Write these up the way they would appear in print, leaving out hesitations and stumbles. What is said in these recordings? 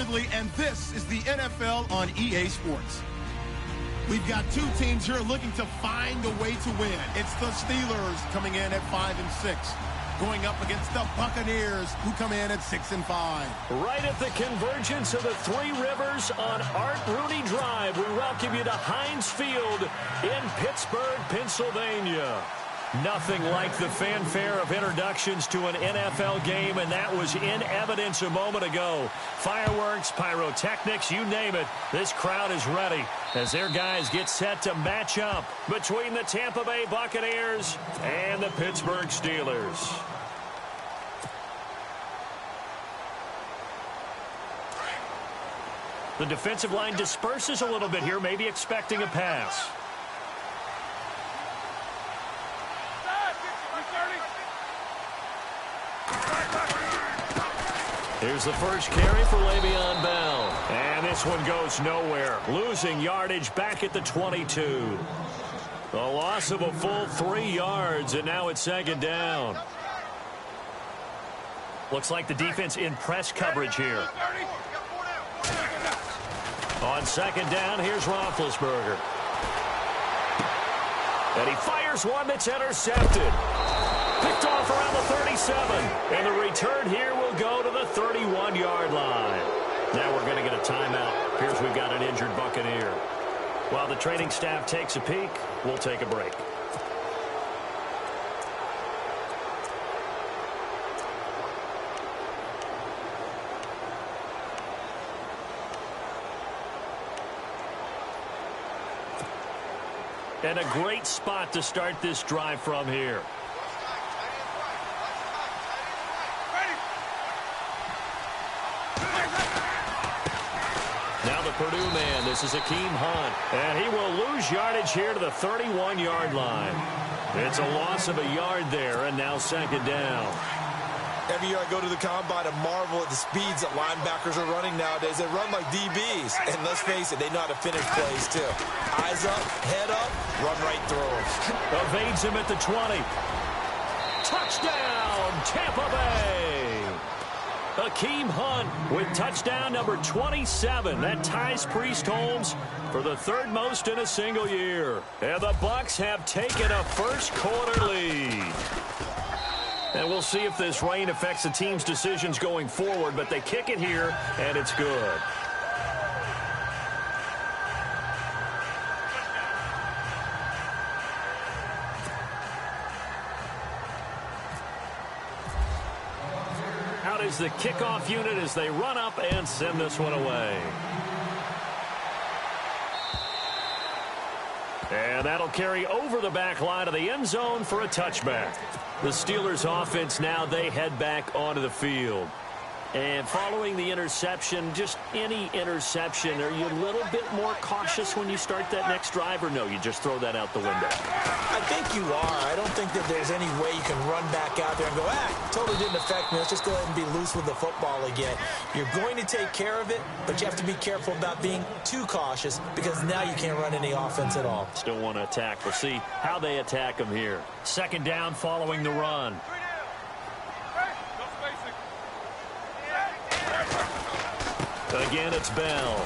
Quigley, and this is the NFL on EA Sports. We've got two teams here looking to find a way to win. It's the Steelers coming in at 5-6, going up against the Buccaneers, who come in at 6-5. Right at the convergence of the Three Rivers on Art Rooney Drive, we welcome you to Heinz Field in Pittsburgh, Pennsylvania. Nothing like the fanfare of introductions to an NFL game, and that was in evidence a moment ago. Fireworks, pyrotechnics, you name it. This crowd is ready as their guys get set to match up between the Tampa Bay Buccaneers and the Pittsburgh Steelers. The defensive line disperses a little bit here, maybe expecting a pass. Here's the first carry for Le'Veon Bell. And this one goes nowhere. Losing yardage back at the 22. A loss of a full 3 yards, and now it's 2nd down. Looks like the defense in press coverage here. On 2nd down, here's Roethlisberger. And he fires one that's intercepted. Picked off around the 37. And the return here will go to the 31-yard line. Now we're going to get a timeout. Here's we've got an injured Buccaneer. While the training staff takes a peek, we'll take a break. And a great spot to start this drive from here. Now the Purdue man, this is Akeem Hunt. And he will lose yardage here to the 31-yard line. It's a loss of a yard there, and now 2nd down. Every year I go to the combine and marvel at the speeds that linebackers are running nowadays. They run like DBs. And let's face it, they know how to finish plays too. Eyes up, head up, run right through them. Evades him at the 20. Touchdown, Tampa Bay. Akeem Hunt with touchdown number 27. That ties Priest Holmes for the 3rd most in a single year. And the Bucs have taken a first-quarter lead. And we'll see if this rain affects the team's decisions going forward, but they kick it here, and it's good. Out is the kickoff unit as they run up and send this one away. And that'll carry over the back line of the end zone for a touchback. The Steelers offense now, they head back onto the field. And following the interception, just any interception, are you a little bit more cautious when you start that next drive, or no, you just throw that out the window? I think you are. I don't think that there's any way you can run back out there and go, totally didn't affect me. Let's just go ahead and be loose with the football again. You're going to take care of it, but you have to be careful about being too cautious because now you can't run any offense at all. Still want to attack. We'll see how they attack them here. 2nd down following the run. Again, it's Bell.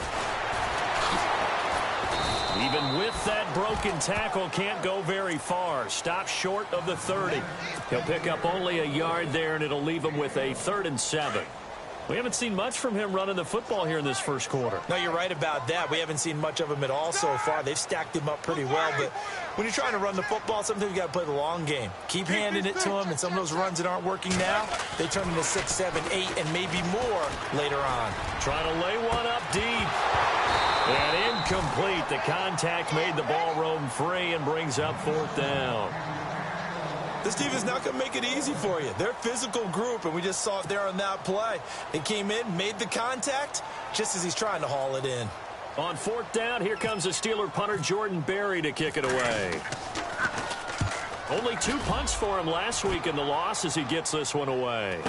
Even with that broken tackle, can't go very far. Stops short of the 30. He'll pick up only a yard there, and it'll leave him with a 3rd and 7. We haven't seen much from him running the football here in this first quarter. No, you're right about that. We haven't seen much of him at all so far. They've stacked him up pretty well, but when you're trying to run the football, sometimes you got to play the long game. Keep handing it to him, and some of those runs that aren't working now, they turn into 6, 7, 8, and maybe more later on. Trying to lay one up deep. And incomplete. The contact made the ball roam free and brings up 4th down. This team is not going to make it easy for you. They're a physical group, and we just saw it there on that play. They came in, made the contact, just as he's trying to haul it in. On 4th down, here comes the Steeler punter Jordan Berry to kick it away. Only 2 punts for him last week in the loss as he gets this one away.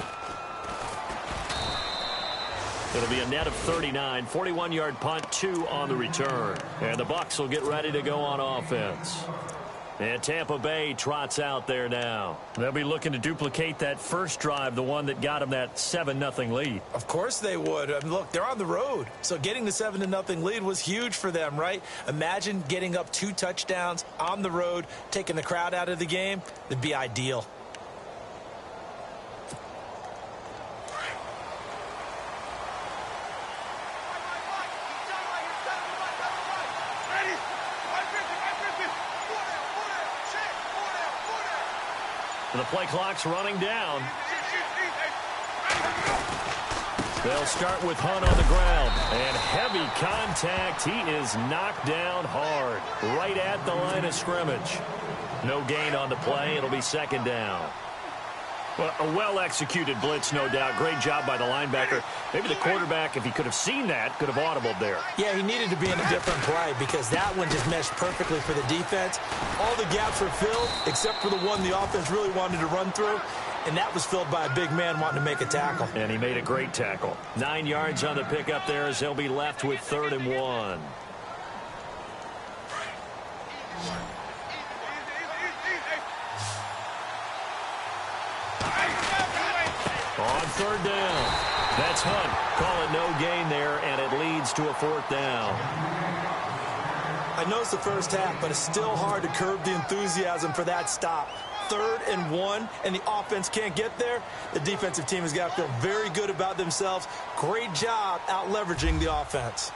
It'll be a net of 39, 41-yard punt, 2 on the return. And the Bucs will get ready to go on offense. And Tampa Bay trots out there now. They'll be looking to duplicate that first drive, the one that got them that 7-0 lead. Of course they would. I mean, look, they're on the road. So getting the 7-0 lead was huge for them, right? Imagine getting up 2 touchdowns on the road, taking the crowd out of the game. That'd be ideal. The play clock's running down. They'll start with Hunt on the ground. And heavy contact. He is knocked down hard. Right at the line of scrimmage. No gain on the play. It'll be second down. Well, a well-executed blitz, no doubt. Great job by the linebacker. Maybe the quarterback, if he could have seen that, could have audibled there. Yeah, he needed to be in a different play because that one just meshed perfectly for the defense. All the gaps were filled except for the one the offense really wanted to run through, and that was filled by a big man wanting to make a tackle. And he made a great tackle. 9 yards on the pickup there as they'll be left with 3rd and 1. On 3rd down. That's Hunt. Call it no gain there, and it leads to a 4th down. I know it's the first half, but it's still hard to curb the enthusiasm for that stop. 3rd and 1, and the offense can't get there. The defensive team has got to feel very good about themselves. Great job out-leveraging the offense.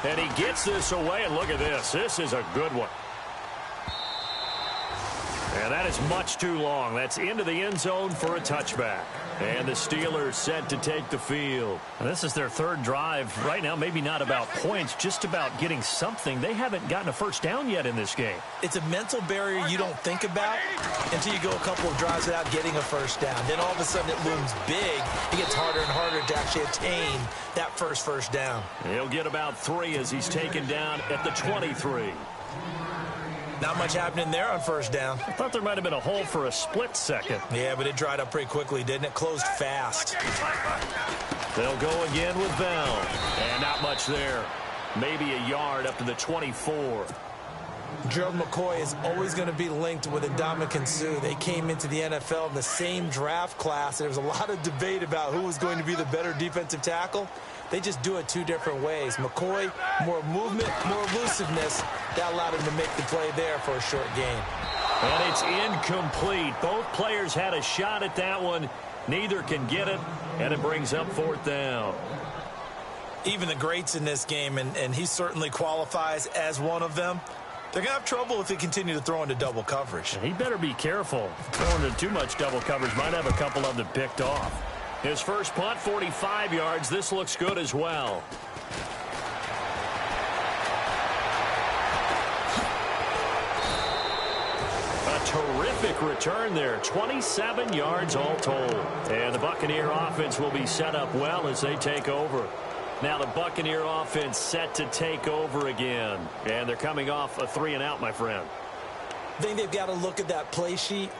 And he gets this away, and look at this. This is a good one. And that is much too long. That's into the end zone for a touchback. And the Steelers set to take the field. And this is their 3rd drive. Right now, maybe not about points, just about getting something. They haven't gotten a first down yet in this game. It's a mental barrier you don't think about until you go a couple of drives without getting a first down. Then all of a sudden it looms big. It gets harder and harder to actually attain that first down. He'll get about 3 as he's taken down at the 23. Not much happening there on first down. I thought there might have been a hole for a split second. Yeah, but it dried up pretty quickly, didn't it? Closed fast. They'll go again with Bell. And not much there. Maybe a yard up to the 24. Gerald McCoy is always going to be linked with Ndamukong Suh. They came into the NFL in the same draft class. There was a lot of debate about who was going to be the better defensive tackle. They just do it 2 different ways. McCoy, more movement, more elusiveness. That allowed him to make the play there for a short gain. And it's incomplete. Both players had a shot at that one. Neither can get it, and it brings up 4th down. Even the greats in this game, and he certainly qualifies as one of them, they're going to have trouble if they continue to throw into double coverage. He better be careful. Throwing into too much double coverage might have a couple of them picked off. His first punt, 45 yards. This looks good as well. A terrific return there. 27 yards all told. And the Buccaneer offense will be set up well as they take over. Now the Buccaneer offense set to take over again. And they're coming off a 3-and-out, my friend. I think they've got to look at that play sheet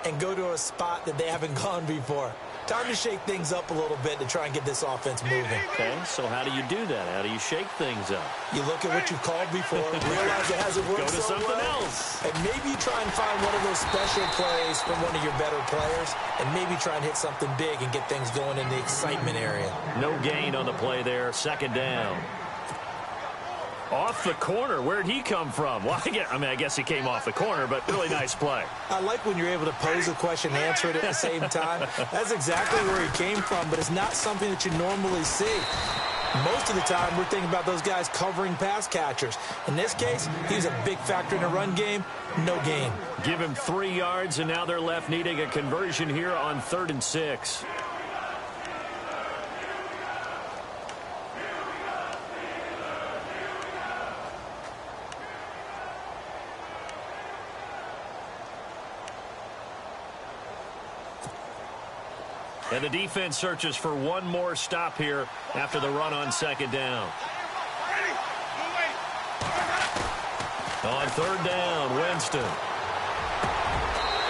and go to a spot that they haven't gone before. Time to shake things up a little bit to try and get this offense moving. Okay, so how do you do that? How do you shake things up? You look at what you've called before, realize it hasn't worked Go to so something well, else. and maybe try and find one of those special plays from one of your better players, and maybe try and hit something big and get things going in the excitement area. No gain on the play there. 2nd down. Off the corner. Where'd he come from? Well, I guess he came off the corner, but really nice play. I like when you're able to pose a question and answer it at the same time. That's exactly where he came from, but it's not something that you normally see. Most of the time, we're thinking about those guys covering pass catchers. In this case, he was a big factor in the run game. No gain. Give him 3 yards, and now they're left needing a conversion here on 3rd and 6. And the defense searches for one more stop here after the run on 2nd down. On 3rd down, Winston.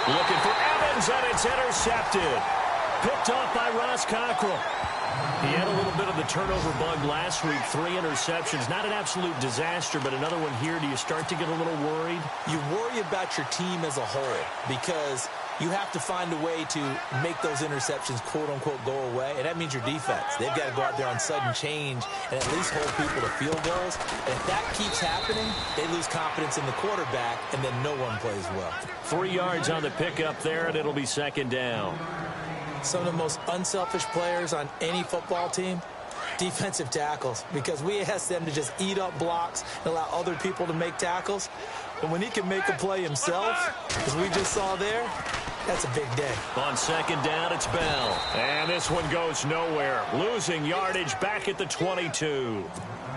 Looking for Evans, and it's intercepted. Picked off by Ross Cockrell. He had a little bit of the turnover bug last week, 3 interceptions. Not an absolute disaster, but another one here. Do you start to get a little worried? You worry about your team as a whole because you have to find a way to make those interceptions, quote-unquote, go away, and that means your defense. They've got to go out there on sudden change and at least hold people to field goals. And if that keeps happening, they lose confidence in the quarterback, and then no one plays well. 3 yards on the pickup there, and it'll be second down. Some of the most unselfish players on any football team, defensive tackles, because we ask them to just eat up blocks and allow other people to make tackles. But when he can make a play himself, as we just saw there, that's a big day. On second down, it's Bell. And this one goes nowhere. Losing yardage back at the 22.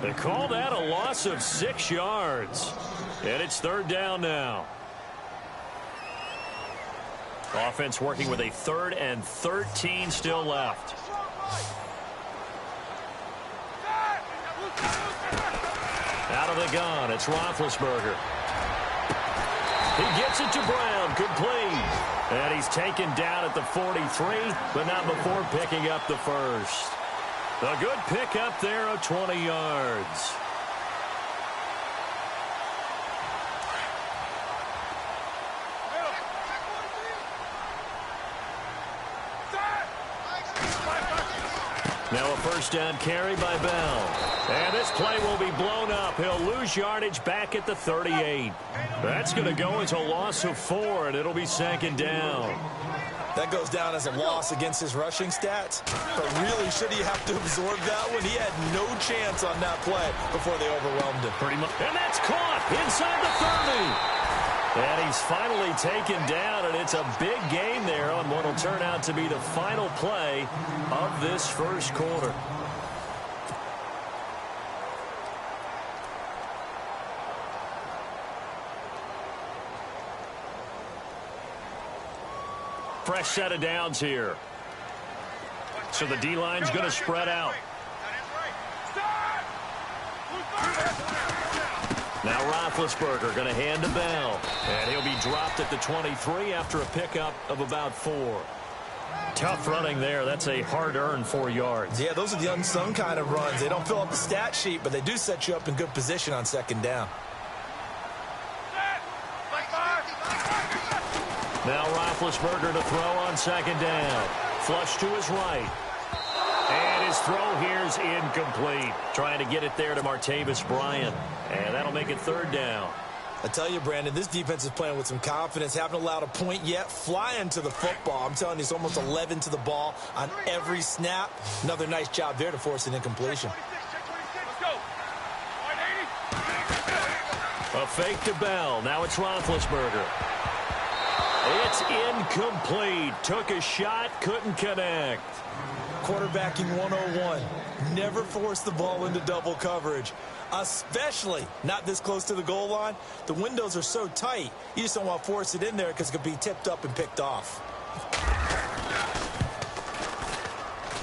They call that a loss of 6 yards. And it's third down now. Offense working with a 3rd and 13 still left. Out of the gun, it's Roethlisberger. He gets it to Brown, complete. And he's taken down at the 43, but not before picking up the first. A good pickup there of 20 yards. Now a first down carry by Bell. And this play will be blown up. He'll lose yardage back at the 38. That's going to go as a loss of 4, and it'll be second down. That goes down as a loss against his rushing stats. But really, should he have to absorb that one? He had no chance on that play before they overwhelmed him. Pretty much. And that's caught inside the 30. And he's finally taken down, and it's a big gain there on what will turn out to be the final play of this first quarter. Fresh set of downs here. So the D-line's going to spread out. Now Roethlisberger going to hand to Bell. And he'll be dropped at the 23 after a pickup of about 4. Tough running there. That's a hard-earned 4 yards. Yeah, those are the unsung kind of runs. They don't fill up the stat sheet, but they do set you up in good position on second down. Now Roethlisberger to throw on second down. Flush to his right. And his throw here is incomplete. Trying to get it there to Martavis Bryant. And that'll make it third down. I tell you, Brandon, this defense is playing with some confidence. Haven't allowed a point yet. Flying to the football. I'm telling you, it's almost 11 to the ball on every snap. Another nice job there to force an incompletion. A fake to Bell. Now it's Roethlisberger. It's incomplete. Took a shot, couldn't connect. Quarterbacking 101. Never force the ball into double coverage, especially not this close to the goal line. The windows are so tight, you just don't want to force it in there because it could be tipped up and picked off.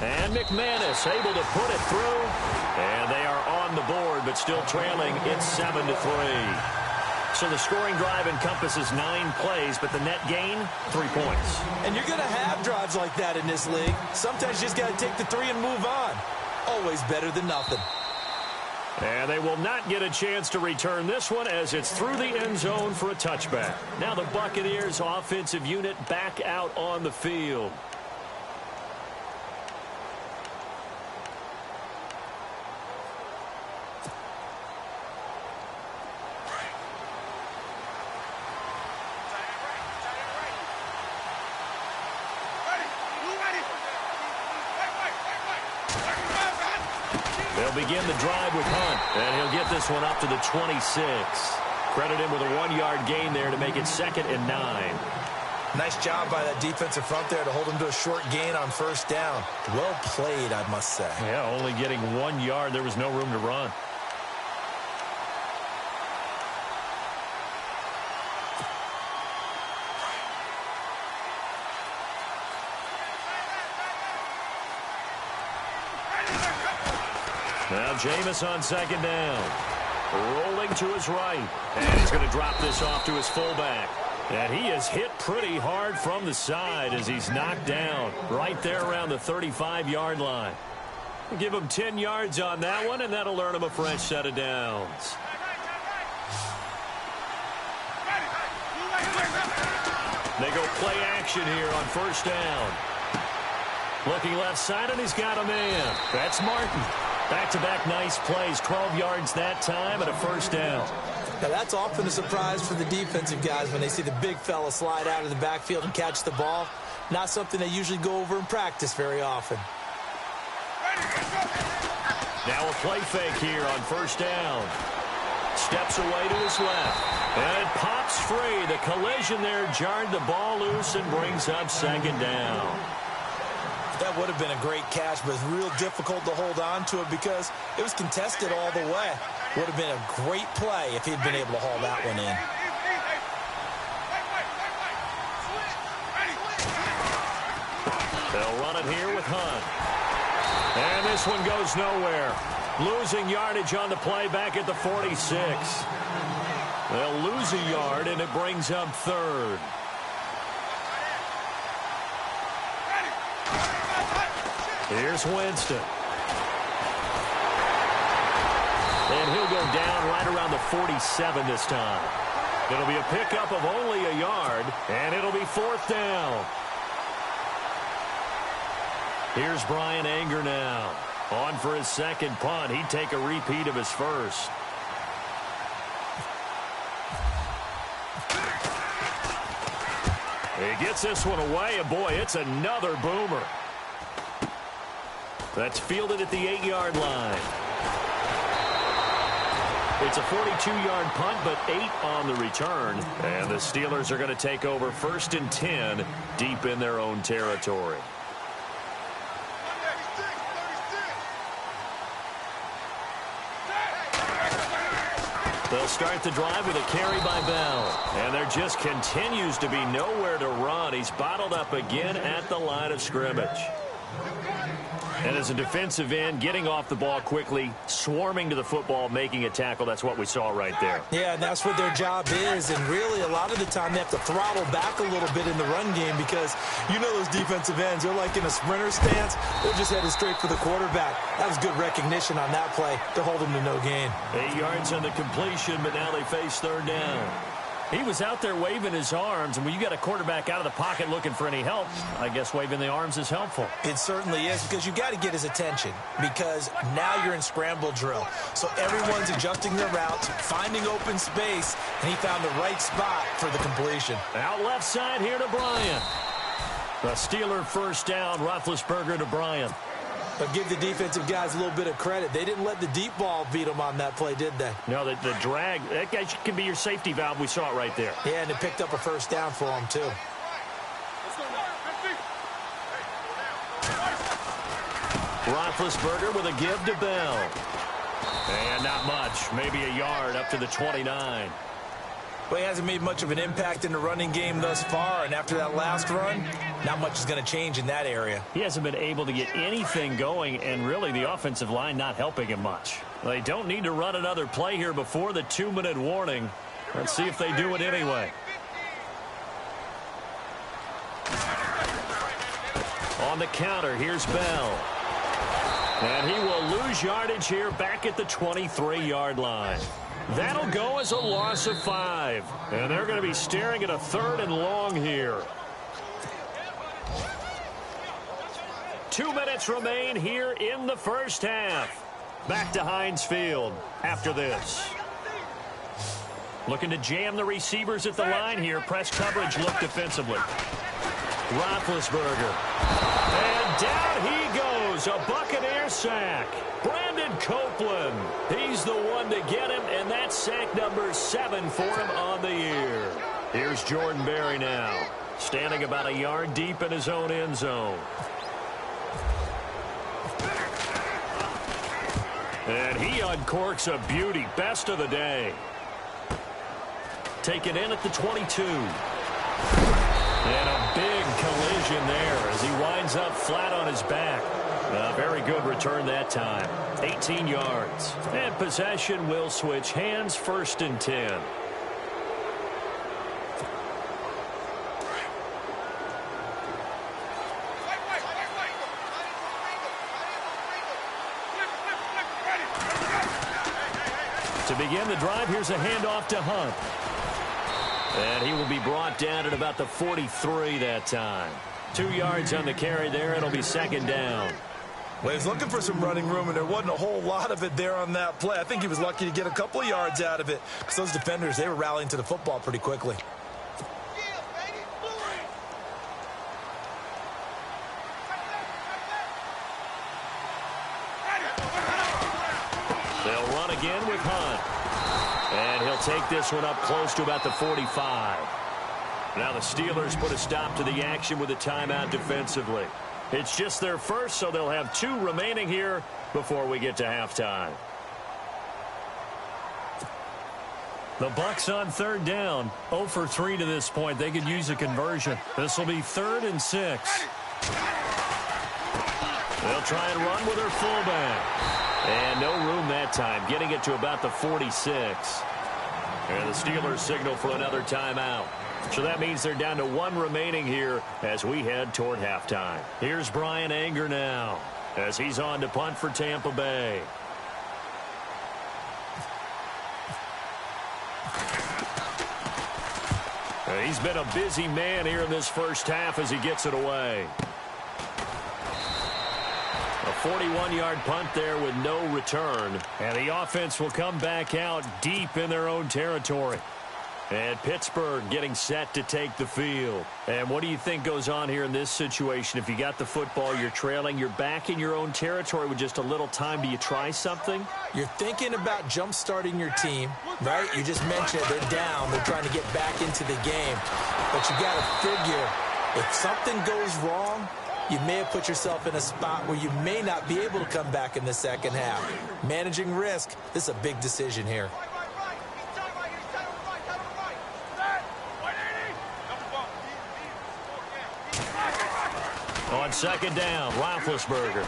And McManus able to put it through. And they are on the board, but still trailing. It's 7-3. So the scoring drive encompasses 9 plays, but the net gain, 3 points. And you're going to have drives like that in this league. Sometimes you just got to take the 3 and move on. Always better than nothing. And they will not get a chance to return this one as it's through the end zone for a touchback. Now the Buccaneers offensive unit back out on the field. They'll begin the drive with Hunt, and he'll get this one up to the 26. Credit him with a 1-yard gain there to make it 2nd and 9. Nice job by that defensive front there to hold him to a short gain on first down. Well played, I must say. Yeah, only getting 1 yard. There was no room to run. Now Jameis on second down. Rolling to his right. And he's going to drop this off to his fullback. And he is hit pretty hard from the side as he's knocked down right there around the 35-yard line. Give them 10 yards on that one, and that'll earn them a fresh set of downs. They go play action here on first down. Looking left side, and he's got a man. That's Martin. Back-to-back nice plays, 12 yards that time and a first down. Now, that's often a surprise for the defensive guys when they see the big fella slide out of the backfield and catch the ball. Not something they usually go over in practice very often. Now a play fake here on first down. Steps away to his left. And it pops free. The collision there jarred the ball loose and brings up second down. That would have been a great catch, but it's real difficult to hold on to it because it was contested all the way. Would have been a great play if he'd been able to haul that one in. They'll run it here with Hunt. And this one goes nowhere. Losing yardage on the play back at the 46. They'll lose a yard, and it brings up third. Here's Winston. And he'll go down right around the 47 this time. It'll be a pickup of only a yard, and it'll be fourth down. Here's Brian Anger now. On for his second punt. He'd take a repeat of his first. He gets this one away, and boy, it's another boomer. That's fielded at the 8-yard line. It's a 42-yard punt, but 8 on the return. And the Steelers are going to take over first and 10 deep in their own territory. They'll start the drive with a carry by Bell. And there just continues to be nowhere to run. He's bottled up again at the line of scrimmage. And as a defensive end, getting off the ball quickly, swarming to the football, making a tackle, that's what we saw right there. Yeah, and that's what their job is. And really, a lot of the time, they have to throttle back a little bit in the run game because you know those defensive ends, they're like in a sprinter stance. They're just headed straight for the quarterback. That was good recognition on that play to hold him to no gain. 8 yards on the completion, but now they face third down. He was out there waving his arms, and when you got a quarterback out of the pocket looking for any help, I guess waving the arms is helpful. It certainly is, because you got to get his attention, because now you're in scramble drill. So everyone's adjusting their routes, finding open space, and he found the right spot for the completion. Out left side here to Bryant. The Steeler first down, Roethlisberger to Bryant. But give the defensive guys a little bit of credit. They didn't let the deep ball beat them on that play, did they? No, the drag, that guy can be your safety valve. We saw it right there. Yeah, and it picked up a first down for them, too. Roethlisberger with a give to Bell. And not much, maybe a yard up to the 29. Well, he hasn't made much of an impact in the running game thus far, and after that last run, not much is going to change in that area. He hasn't been able to get anything going, and really the offensive line not helping him much. They don't need to run another play here before the 2-minute warning. Let's see if they do it anyway. On the counter, here's Bell. And he will lose yardage here back at the 23-yard line. That'll go as a loss of 5. And they're going to be staring at a 3rd and long here. 2 minutes remain here in the first half. Back to Heinz Field after this. Looking to jam the receivers at the line here. Press coverage look defensively. Roethlisberger. And down he goes. A Buccaneer sack. Brandon Copeland. He's the one to get him, and that's sack number 7 for him on the year. Here's Jordan Berry now, standing about a yard deep in his own end zone. And he uncorks a beauty. Best of the day. Taken in at the 22. And a big collision there as he winds up flat on his back. A very good return that time. 18 yards. And possession will switch hands, 1st and 10. To begin the drive, here's a handoff to Hunt. And he will be brought down at about the 43 that time. 2 yards on the carry there. It'll be second down. Well, he was looking for some running room, and there wasn't a whole lot of it there on that play. I think he was lucky to get a couple of yards out of it, because those defenders, they were rallying to the football pretty quickly. They'll run again with Hunt. And he'll take this one up close to about the 45. Now the Steelers put a stop to the action with a timeout defensively. It's just their first, so they'll have 2 remaining here before we get to halftime. The Bucs on third down. 0 for 3 to this point. They could use a conversion. This will be 3rd and 6. They'll try and run with their fullback. And no room that time, getting it to about the 46. And the Steelers signal for another timeout. So that means they're down to 1 remaining here as we head toward halftime. Here's Bryan Anger now as he's on to punt for Tampa Bay. He's been a busy man here in this first half as he gets it away. A 41-yard punt there with no return. And the offense will come back out deep in their own territory. And Pittsburgh getting set to take the field. And what do you think goes on here in this situation? If you got the football, you're trailing, you're back in your own territory with just a little time. Do you try something? You're thinking about jump-starting your team, right? You just mentioned they're down. They're trying to get back into the game. But you got to figure, if something goes wrong, you may have put yourself in a spot where you may not be able to come back in the second half. Managing risk, this is a big decision here. On second down, Roethlisberger.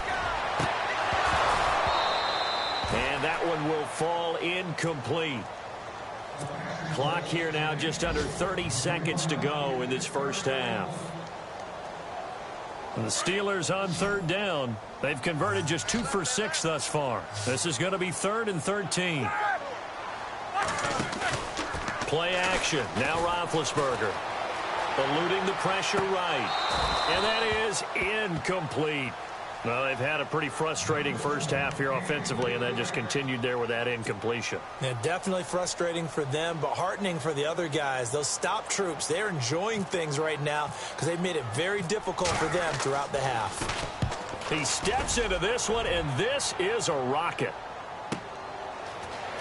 And that one will fall incomplete. Clock here now just under 30 seconds to go in this first half. And the Steelers on third down. They've converted just 2 for 6 thus far. This is going to be 3rd and 13. Play action. Now Roethlisberger. Eluding the pressure right. And that is incomplete. Well, they've had a pretty frustrating first half here offensively, and then just continued there with that incompletion. Yeah, definitely frustrating for them, but heartening for the other guys. Those stop troops, they're enjoying things right now because they've made it very difficult for them throughout the half. He steps into this one, and this is a rocket.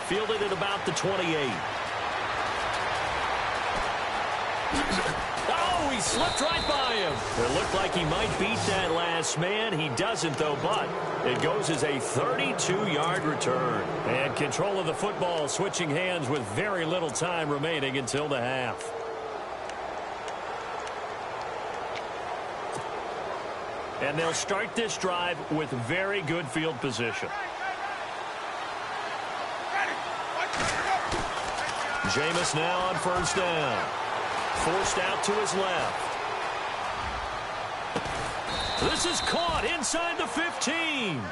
Fielded at about the 28. Oh, he slipped right by him. It looked like he might beat that last man. He doesn't, though, but it goes as a 32-yard return. And control of the football switching hands with very little time remaining until the half. And they'll start this drive with very good field position. Jameis now on first down. Forced out to his left. This is caught inside the 15.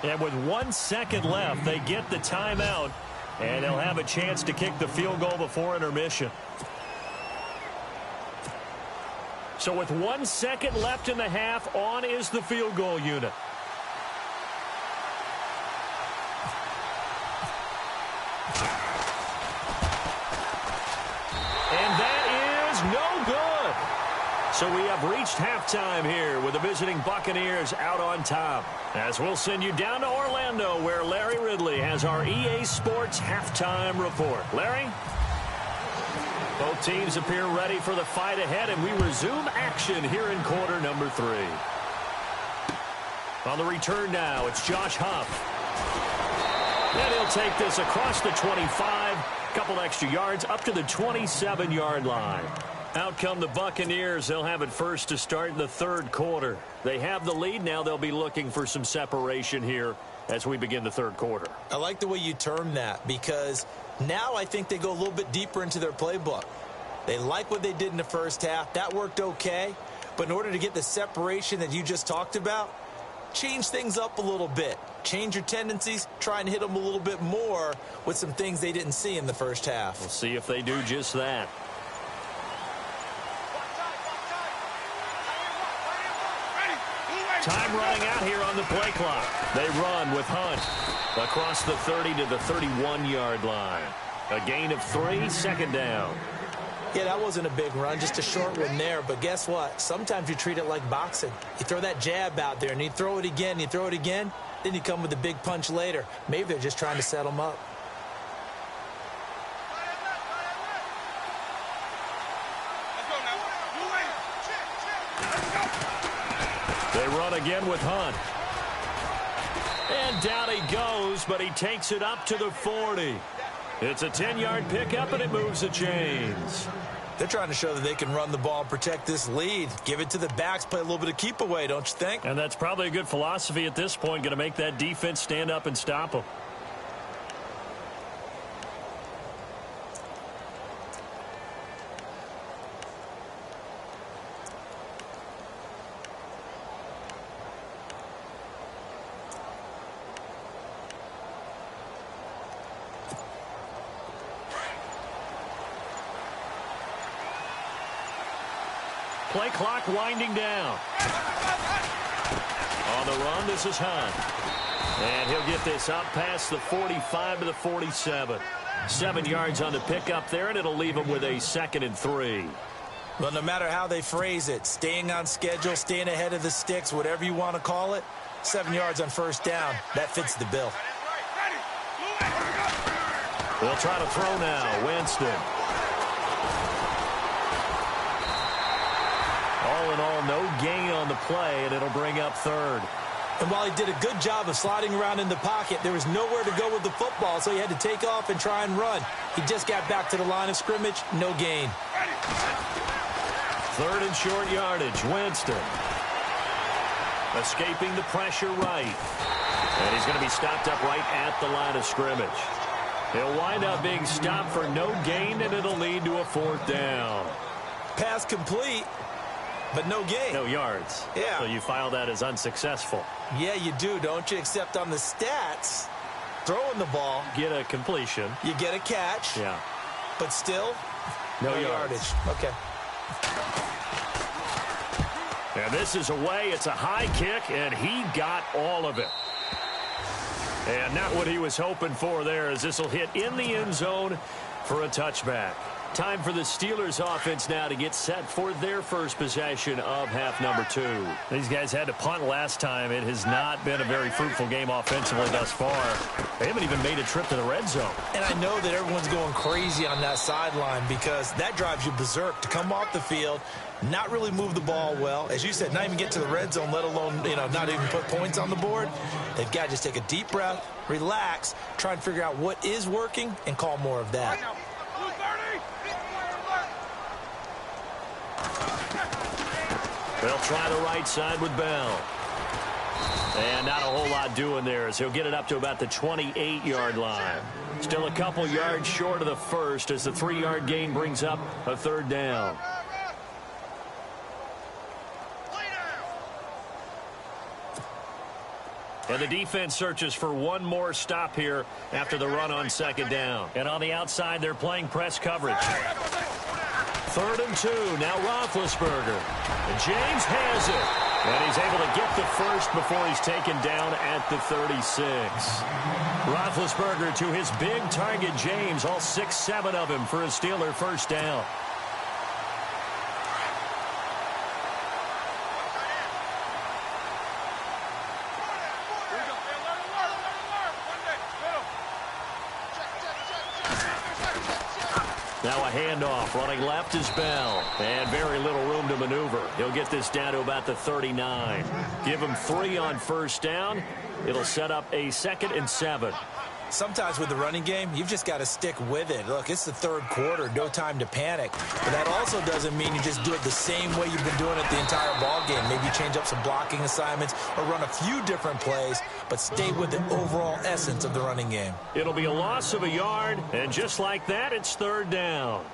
And with 1 second left, they get the timeout. And they'll have a chance to kick the field goal before intermission. So with 1 second left in the half, on is the field goal unit. And that is no good. So we have reached halftime here with the visiting Buccaneers out on top. As we'll send you down to Orlando, where Larry Ridley has our EA Sports halftime report. Larry? Both teams appear ready for the fight ahead, and we resume action here in quarter number 3. On the return now, it's Josh Huff. And he'll take this across the 25, couple extra yards up to the 27-yard line. Out come the Buccaneers. They'll have it first to start the third quarter. They have the lead. Now they'll be looking for some separation here as we begin the third quarter. I like the way you term that, because now I think they go a little bit deeper into their playbook. They like what they did in the first half. That worked okay. But in order to get the separation that you just talked about, change things up a little bit. Change your tendencies, try and hit them a little bit more with some things they didn't see in the first half. We'll see if they do just that. Time running out here on the play clock. They run with Hunt across the 30 to the 31-yard line. A gain of 3, second down. Yeah, that wasn't a big run, just a short one there. But guess what? Sometimes you treat it like boxing. You throw that jab out there, and you throw it again, you throw it again, then you come with a big punch later. Maybe they're just trying to set them up. They run again with Hunt. And down he goes, but he takes it up to the 40. It's a 10-yard pickup, and it moves the chains. They're trying to show that they can run the ball and protect this lead. Give it to the backs, play a little bit of keep away, don't you think? And that's probably a good philosophy at this point, going to make that defense stand up and stop them. Play clock winding down. On the run, this is Hunt. And he'll get this up past the 45 to the 47. 7 yards on the pickup there, and it'll leave him with a 2nd and 3. Well, no matter how they phrase it, staying on schedule, staying ahead of the sticks, whatever you want to call it, 7 yards on first down, that fits the bill. They'll try to throw now. Winston. All in all, no gain on the play, and it'll bring up 3rd. And while he did a good job of sliding around in the pocket, there was nowhere to go with the football, so he had to take off and try and run. He just got back to the line of scrimmage, no gain. 3rd and short yardage. Winston. Escaping the pressure right. And he's going to be stopped up right at the line of scrimmage. He'll wind up being stopped for no gain, and it'll lead to a 4th down. Pass complete, but no gain. No yards. Yeah. So you file that as unsuccessful. Yeah, you do, don't you? Except on the stats, throwing the ball. Get a completion. You get a catch. Yeah. But still, no yardage. Okay. And this is away. It's a high kick, and he got all of it. And not what he was hoping for there, as this will hit in the end zone for a touchback. Time for the Steelers offense now to get set for their first possession of half number 2. These guys had to punt last time. It has not been a very fruitful game offensively thus far. They haven't even made a trip to the red zone. And I know that everyone's going crazy on that sideline because that drives you berserk to come off the field, not really move the ball well. As you said, not even get to the red zone, let alone, not even put points on the board. They've got to just take a deep breath, relax, try and figure out what is working, and call more of that. They'll try the right side with Bell. And not a whole lot doing there as he'll get it up to about the 28-yard line. Still a couple yards short of the first as the 3-yard gain brings up a 3rd down. And the defense searches for one more stop here after the run on 2nd down. And on the outside, they're playing press coverage. 3rd and 2. Now Roethlisberger. And James has it. And he's able to get the first before he's taken down at the 36. Roethlisberger to his big target, James. All 6-7 of him for a Steeler first down. Now a handoff. Running left is Bell. And very little room to maneuver. He'll get this down to about the 39. Give him 3 on first down. It'll set up a 2nd and 7. Sometimes with the running game, you've just got to stick with it. Look, it's the 3rd quarter. No time to panic. But that also doesn't mean you just do it the same way you've been doing it the entire ball game. Maybe change up some blocking assignments or run a few different plays, but stay with the overall essence of the running game. It'll be a loss of a yard, and just like that, it's 3rd down.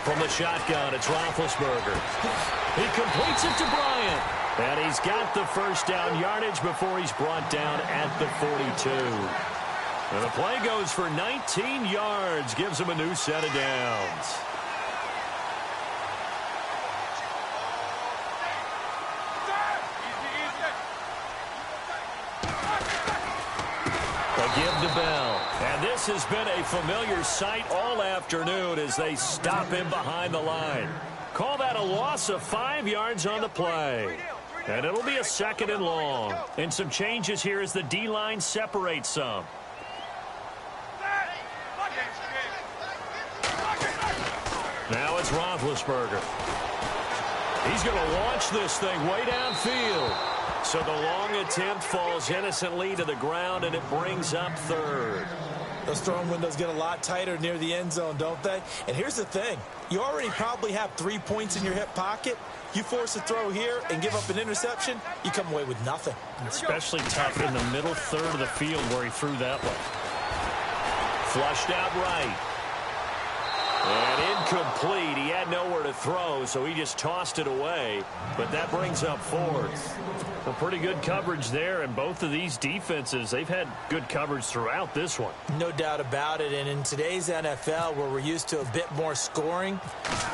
From the shotgun, it's Roethlisberger. He completes it to Bryant. And he's got the first down yardage before he's brought down at the 42. And the play goes for 19 yards, gives him a new set of downs. They give to Bell. And this has been a familiar sight all afternoon as they stop him behind the line. Call that a loss of 5 yards on the play. And it'll be a 2nd and long. And some changes here as the D-line separates some. Now it's Roethlisberger. He's going to launch this thing way downfield. So the long attempt falls innocently to the ground, and it brings up 3rd. Those throwing windows get a lot tighter near the end zone, don't they? And here's the thing. You already probably have 3 points in your hip pocket. You force a throw here and give up an interception, you come away with nothing. Especially tough in the middle 3rd of the field where he threw that one. Flushed out right. And incomplete. He had nowhere to throw, so he just tossed it away. But that brings up 4th. Well, pretty good coverage there, and both of these defenses, they've had good coverage throughout this one. No doubt about it, and in today's NFL, where we're used to a bit more scoring,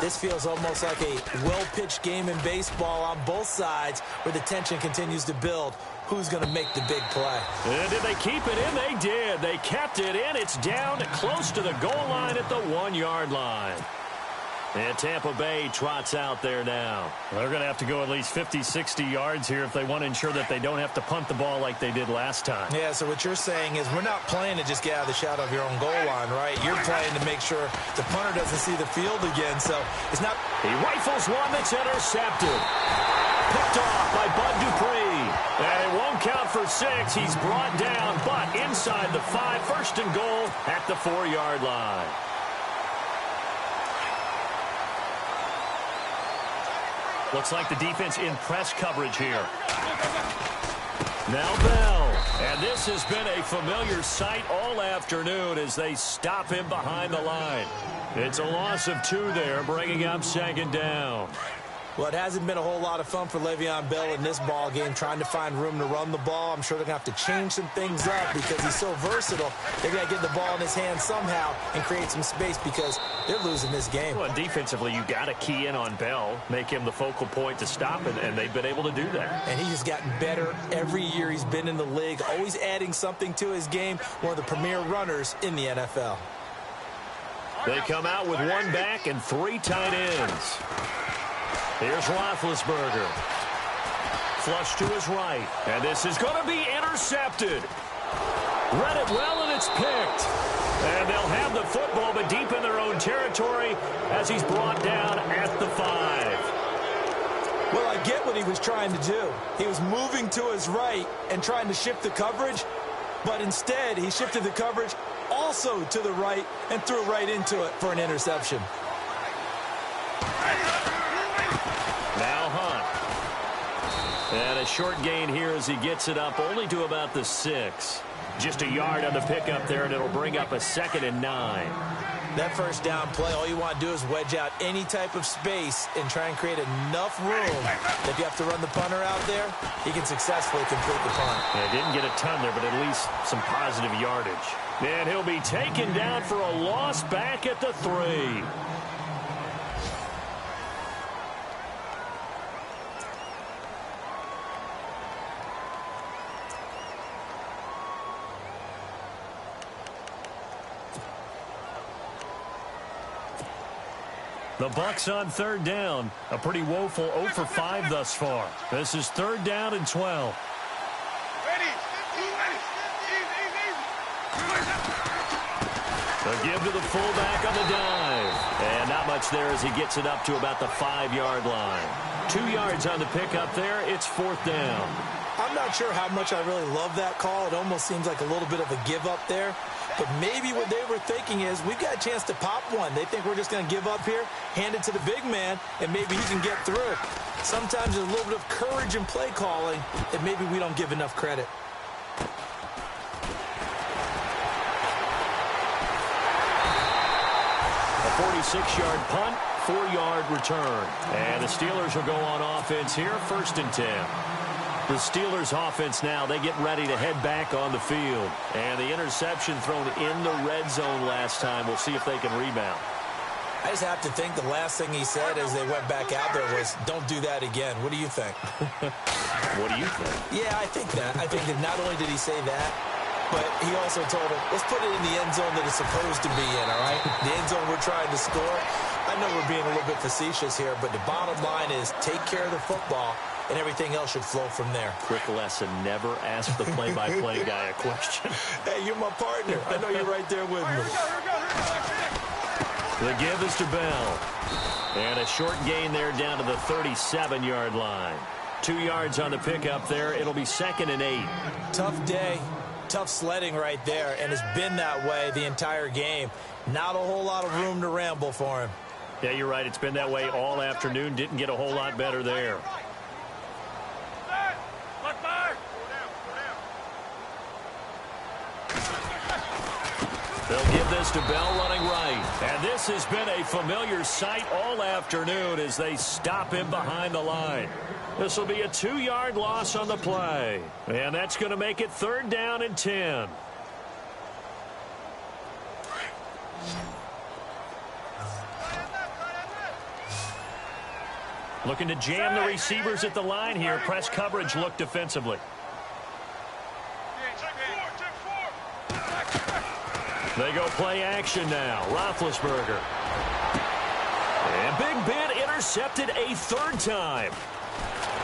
this feels almost like a well-pitched game in baseball on both sides where the tension continues to build. Who's going to make the big play? And did they keep it in? They did. They kept it in. It's down close to the goal line at the 1-yard line. And Tampa Bay trots out there now. They're going to have to go at least 50, 60 yards here if they want to ensure that they don't have to punt the ball like they did last time. Yeah, so what you're saying is we're not playing to just get out of the shadow of your own goal line, right? You're playing to make sure the punter doesn't see the field again. So it's not... He rifles one that's intercepted. Picked off by Bud Dupree. And it won't count for 6. He's brought down, but inside the 5. 1st and goal at the 4-yard line. Looks like the defense in press coverage here. Now Bell. And this has been a familiar sight all afternoon as they stop him behind the line. It's a loss of 2 there, bringing up 2nd down. Well, it hasn't been a whole lot of fun for Le'Veon Bell in this ball game, trying to find room to run the ball. I'm sure they're going to have to change some things up because he's so versatile. They're going to get the ball in his hands somehow and create some space because they're losing this game. Well, defensively, you got to key in on Bell, make him the focal point to stop it, and they've been able to do that. And he's gotten better every year he's been in the league, always adding something to his game, one of the premier runners in the NFL. They come out with 1 back and 3 tight ends. Here's Roethlisberger. Flush to his right. And this is going to be intercepted. Read it well, and it's picked. And they'll have the football, but deep in their own territory as he's brought down at the 5. Well, I get what he was trying to do. He was moving to his right and trying to shift the coverage, but instead he shifted the coverage also to the right and threw right into it for an interception. Now Hunt. And a short gain here as he gets it up only to about the 6. Just a yard on the pickup there, and it'll bring up a 2nd and 9. That first down play, all you want to do is wedge out any type of space and try and create enough room that if you have to run the punter out there, he can successfully complete the punt. Yeah, didn't get a ton there, but at least some positive yardage. And he'll be taken down for a loss back at the 3. The Bucs on 3rd down. A pretty woeful 0 for 5 thus far. This is 3rd down and 12. A give to the fullback on the dive. And not much there as he gets it up to about the 5-yard line. 2 yards on the pickup there. It's 4th down. I'm not sure how much I really love that call. It almost seems like a little bit of a give up there. But maybe what they were thinking is we've got a chance to pop one. They think we're just going to give up here, hand it to the big man, and maybe he can get through. Sometimes there's a little bit of courage in play calling that maybe we don't give enough credit. A 46-yard punt, 4-yard return. And the Steelers will go on offense here, 1st and 10. The Steelers offense now, they get ready to head back on the field. And the interception thrown in the red zone last time. We'll see if they can rebound. I just have to think the last thing he said as they went back out there was, don't do that again. What do you think? What do you think? Yeah, I think that. I think that not only did he say that, but he also told him, let's put it in the end zone that it's supposed to be in, all right? The end zone we're trying to score. I know we're being a little bit facetious here, but the bottom line is take care of the football, and everything else should flow from there. Quick lesson, never ask the play-by-play guy a question. Hey, you're my partner. I know you're right there with me. The give is to Bell. And a short gain there down to the 37-yard line. 2 yards on the pickup there. It'll be 2nd and 8. Tough day. Tough sledding right there, and it's been that way the entire game. Not a whole lot of room to ramble for him. Yeah, you're right. It's been that way all afternoon. Didn't get a whole lot better there. They'll give this to Bell running right. And this has been a familiar sight all afternoon as they stop him behind the line. This will be a 2-yard loss on the play. And that's going to make it 3rd down and 10. Looking to jam the receivers at the line here. Press coverage look defensively. They go play action now. Roethlisberger. And Big Ben intercepted a 3rd time.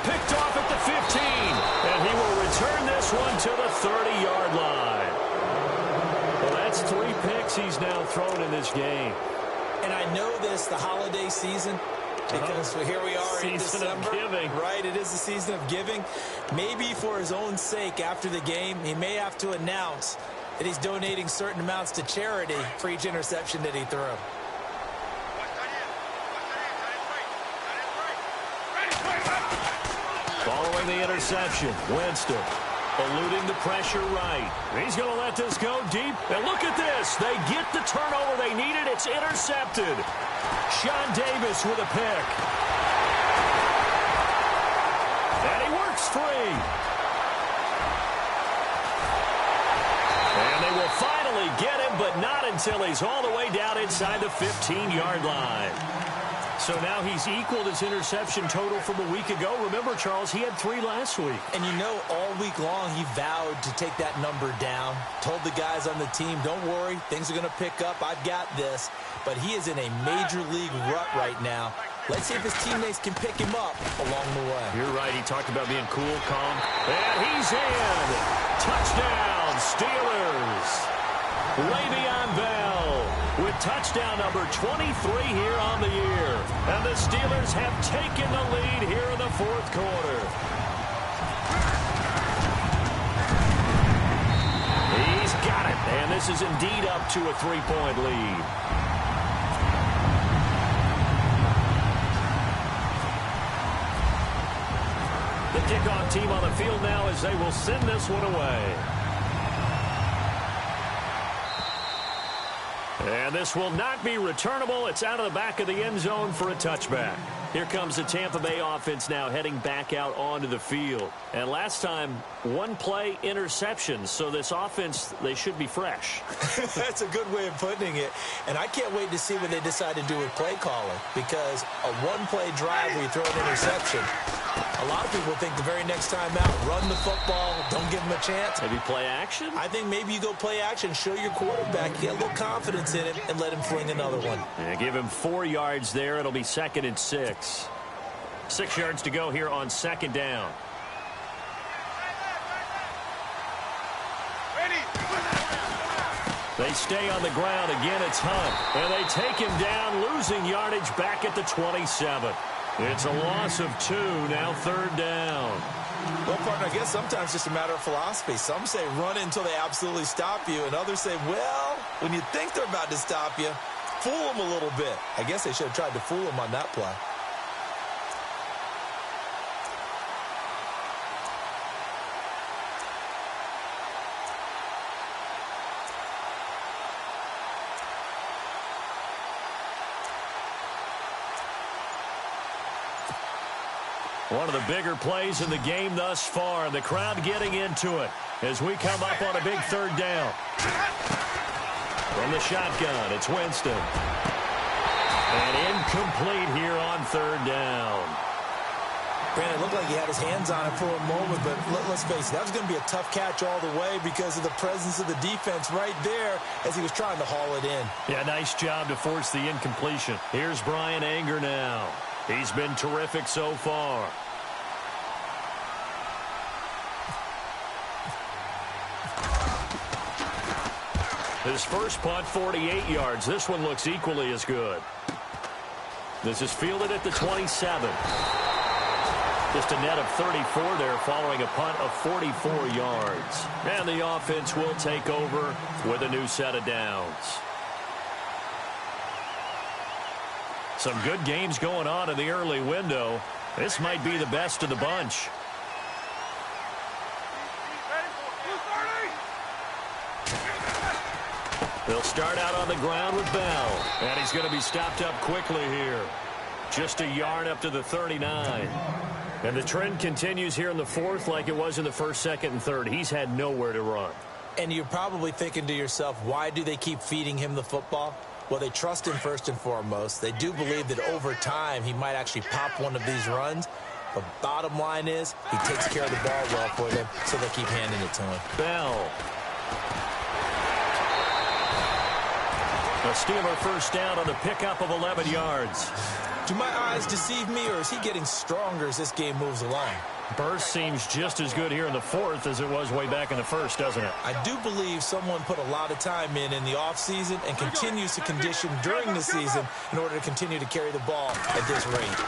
Picked off at the 15. And he will return this one to the 30-yard line. Well, that's 3 picks he's now thrown in this game. And I know this, the holiday season, because here we are in December. Season of giving. Right, it is the season of giving. Maybe for his own sake after the game, he may have to announce that he's donating certain amounts to charity for each interception that he threw. Following the interception, Winston eluding the pressure right. He's going to let this go deep. And look at this. They get the turnover they needed. It's intercepted. Sean Davis with a pick. And he works free. And they will finally get him, but not until he's all the way down inside the 15-yard line. So now he's equaled his interception total from a week ago. Remember, Charles, he had 3 last week. And you know, all week long he vowed to take that number down. Told the guys on the team, don't worry, things are going to pick up. I've got this. But he is in a major league rut right now. Let's see if his teammates can pick him up along the way. You're right. He talked about being cool, calm. And he's in. Touchdown, Steelers. Le'Veon Bell with touchdown number 23 here on the year. And the Steelers have taken the lead here in the 4th quarter. He's got it. And this is indeed up to a 3-point lead. The kickoff team on the field now as they will send this one away. And this will not be returnable. It's out of the back of the end zone for a touchback. Here comes the Tampa Bay offense now heading back out onto the field. And last time, 1-play interceptions. So this offense, they should be fresh. That's a good way of putting it. And I can't wait to see what they decide to do with play calling. Because a 1-play drive where you throw an interception, a lot of people think the very next time out, run the football, don't give them a chance. Maybe play action? I think maybe you go play action, show your quarterback, get a little confidence in him, and let him fling another one. Yeah, give him 4 yards there. It'll be 2nd and 6. 6 yards to go here on 2nd down. They stay on the ground. Again, it's Hunt. And they take him down, losing yardage back at the 27. It's a loss of 2, now 3rd down. Well, partner, I guess sometimes it's just a matter of philosophy. Some say run until they absolutely stop you, and others say, well, when you think they're about to stop you, fool them a little bit. I guess they should have tried to fool them on that play. One of the bigger plays in the game thus far. The crowd getting into it as we come up on a big third down. From the shotgun, it's Winston. And incomplete here on third down. Brandon, it looked like he had his hands on it for a moment, but let's face it, that was going to be a tough catch all the way because of the presence of the defense right there as he was trying to haul it in. Yeah, nice job to force the incompletion. Here's Bryan Anger now. He's been terrific so far. His first punt, 48 yards. This one looks equally as good. This is fielded at the 27. Just a net of 34 there following a punt of 44 yards. And the offense will take over with a new set of downs. Some good games going on in the early window. This might be the best of the bunch. They'll start out on the ground with Bell. And he's going to be stopped up quickly here. Just a yard up to the 39. And the trend continues here in the fourth like it was in the first, second, and third. He's had nowhere to run. And you're probably thinking to yourself, why do they keep feeding him the football? Well, they trust him first and foremost. They do believe that over time he might actually pop one of these runs. But bottom line is he takes care of the ball well for them, so they keep handing it to him. Bell. A Steeler first down on the pickup of 11 yards. Do my eyes deceive me, or is he getting stronger as this game moves along? Burst seems just as good here in the fourth as it was way back in the first, doesn't it? I do believe someone put a lot of time in the offseason and continues to condition during the season in order to continue to carry the ball at this rate.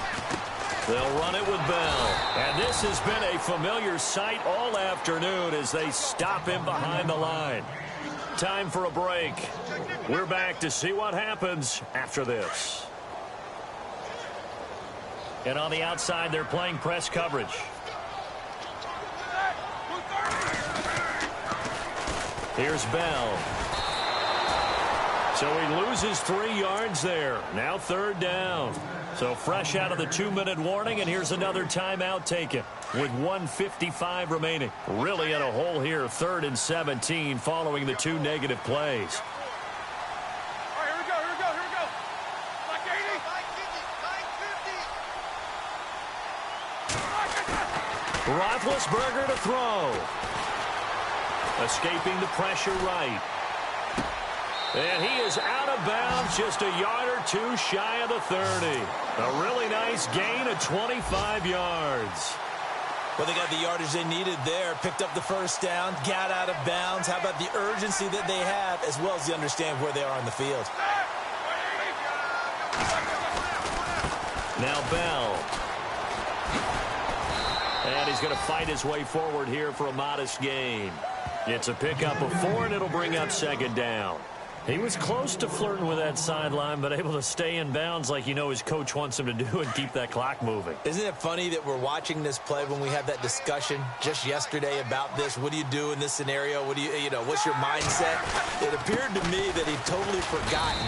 They'll run it with Bell. And this has been a familiar sight all afternoon as they stop him behind the line. Time for a break. We're back to see what happens after this. And on the outside, they're playing press coverage. Here's Bell. So he loses 3 yards there. Now third down. So fresh out of the 2-minute warning, and here's another timeout taken with 1:55 remaining. Really in a hole here, 3rd and 17 following the 2 negative plays. Roethlisberger to throw. Escaping the pressure right. And he is out of bounds, just a yard or two shy of the 30. A really nice gain of 25 yards. Well, they got the yardage they needed there, picked up the first down, got out of bounds. How about the urgency that they have, as well as they understand where they are on the field. Now Bell. And he's going to fight his way forward here for a modest gain. It's a pickup of 4, and it'll bring up 2nd down. He was close to flirting with that sideline, but able to stay in bounds like his coach wants him to do and keep that clock moving. Isn't it funny that we're watching this play when we had that discussion just yesterday about this? What do you do in this scenario? What do what's your mindset? It appeared to me that he'd totally forgotten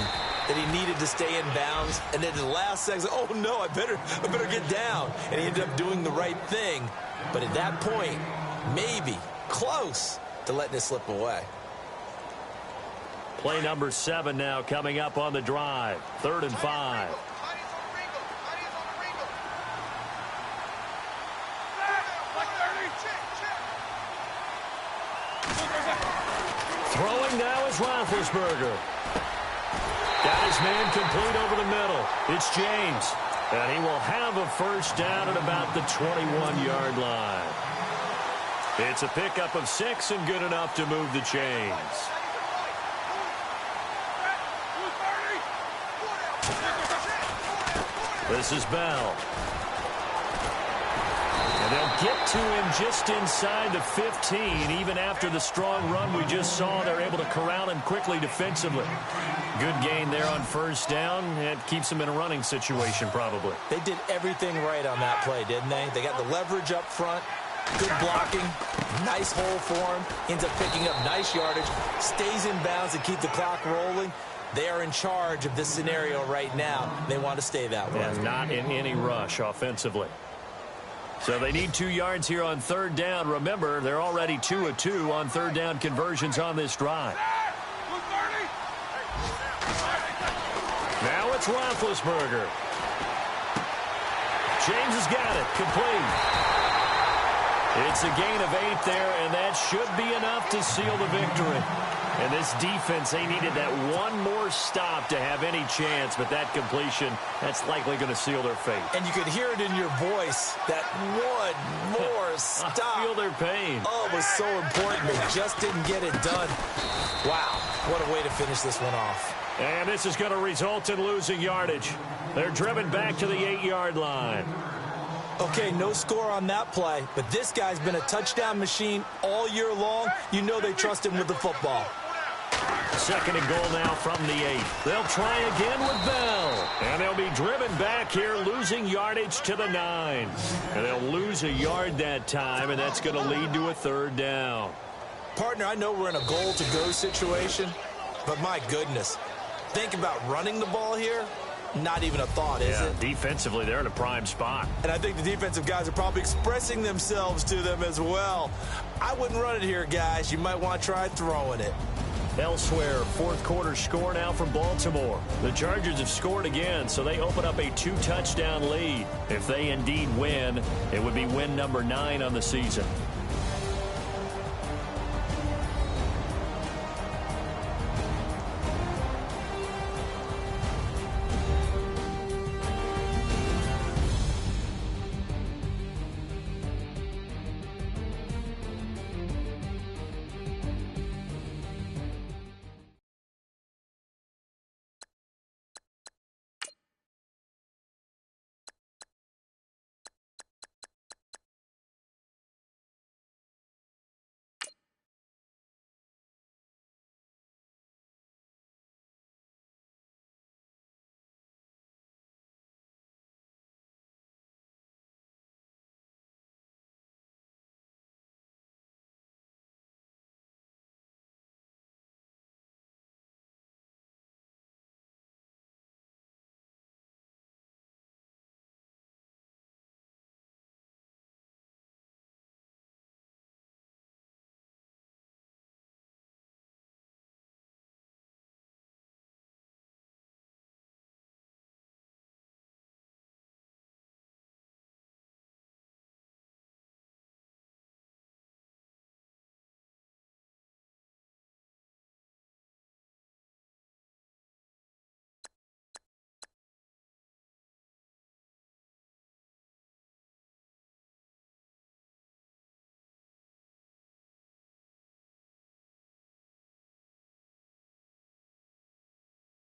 that he needed to stay in bounds, and then in the last second, oh no, I better get down. And he ended up doing the right thing. But at that point, maybe close to letting it slip away. Play number 7 now coming up on the drive. 3rd and 5. Throwing now is Roethlisberger. Got his man complete over the middle. It's James. And he will have a first down at about the 21-yard line. It's a pickup of 6 and good enough to move the chains. This is Bell. And they'll get to him just inside the 15. Even after the strong run we just saw, they're able to corral him quickly defensively. Good gain there on first down. It keeps him in a running situation probably. They did everything right on that play, didn't they? They got the leverage up front. Good blocking. Nice hole for him. Ends up picking up nice yardage. Stays in bounds to keep the clock rolling. They are in charge of this scenario right now. They want to stay that way. And not in any rush offensively. So they need 2 yards here on third down. Remember, they're already 2 of 2 on third down conversions on this drive. Now it's Roethlisberger. James has got it. Complete. It's a gain of 8 there, and that should be enough to seal the victory. And this defense, they needed that one more stop to have any chance, but that completion, that's likely going to seal their fate. And you could hear it in your voice, that one more stop. I feel their pain. Oh, it was so important. They just didn't get it done. Wow, what a way to finish this one off. And this is going to result in losing yardage. They're driven back to the 8-yard line. Okay, no score on that play, but this guy's been a touchdown machine all year long. You know they trust him with the football. Second and goal now from the 8. They'll try again with Bell. And they'll be driven back here, losing yardage to the 9. And they'll lose a yard that time, and that's going to lead to a third down. Partner, I know we're in a goal-to-go situation, but my goodness, think about running the ball here. Not even a thought, is it? Defensively, they're in a prime spot. And I think the defensive guys are probably expressing themselves to them as well. I wouldn't run it here, guys. You might want to try throwing it. Elsewhere, fourth quarter score now from Baltimore. The Chargers have scored again, so they open up a 2-touchdown lead. If they indeed win, it would be win number 9 on the season.